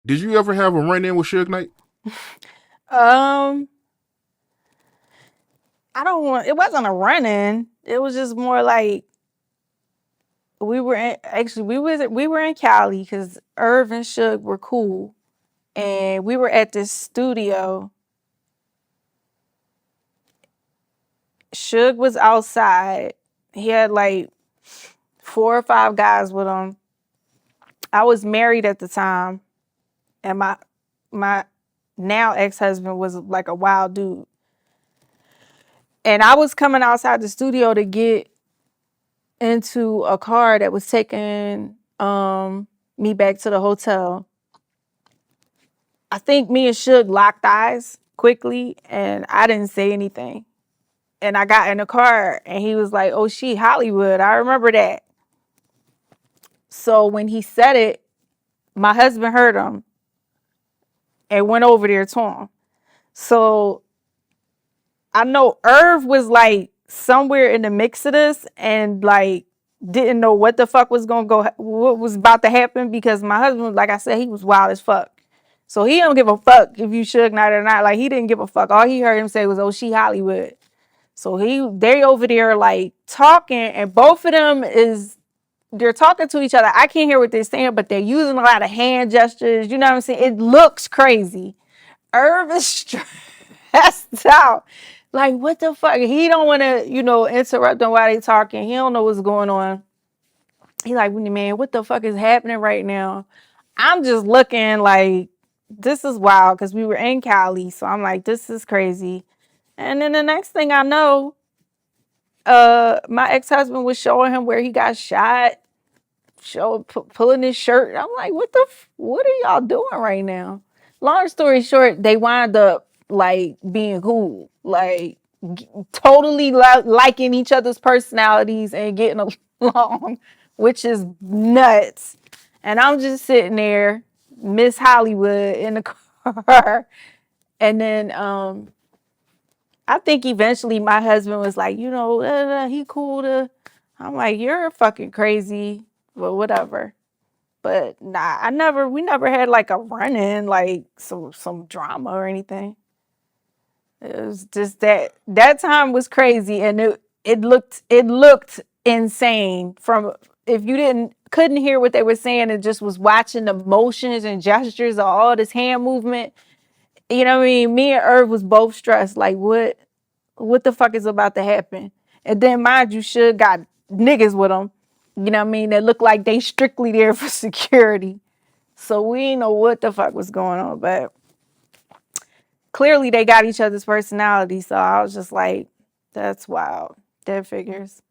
Did you ever have a run-in with Suge Knight? Um, I don't want. It wasn't a run-in. It was just more like we were in Cali because Irv and Suge were cool, and we were at this studio. Suge was outside. He had like 4 or 5 guys with him. I was married at the time, and my now ex husband was like a wild dude. And I was coming outside the studio to get into a car that was taking me back to the hotel. I think me and Suge locked eyes quickly, and I didn't say anything. And I got in the car, and he was like, "Oh, she Hollywood. I remember that." So when he said it, my husband heard him and went over there to him. So I know Irv was like somewhere in the mix of this and like didn't know what the fuck was gonna go, what was about to happen because my husband, like I said, he was wild as fuck. So he don't give a fuck if you Suge Knight or not. Like he didn't give a fuck. All he heard him say was, "Oh, she Hollywood." So they over there like talking, and both of them is they're talking to each other. I can't hear what they're saying, but they're using a lot of hand gestures. You know what I'm saying? It looks crazy. Irv is stressed out. Like, what the fuck? He don't want to, interrupt them while they talking. He don't know what's going on. He like, man, what the fuck is happening right now? I'm just looking like, this is wild because we were in Cali. So I'm like, this is crazy. And then the next thing I know, my ex-husband was showing him where he got shot, pulling his shirt. I'm like, what are y'all doing right now? Long story short, they wind up like being cool, like totally liking each other's personalities and getting along, which is nuts. And I'm just sitting there, Miss Hollywood in the car. And then I think eventually my husband was like, he cool to. I'm like, you're fucking crazy, but whatever. But nah, we never had like a run in, like some drama or anything. It was just that time was crazy, and it looked insane from if you couldn't hear what they were saying and just was watching the motions and gestures of all this hand movement. You know what I mean? Me and Irv was both stressed. Like what the fuck is about to happen? And then mind you, should got niggas with them. You know what I mean? That look like they strictly there for security. So we didn't know what the fuck was going on, but clearly they got each other's personality. So I was just like, that's wild. That figures.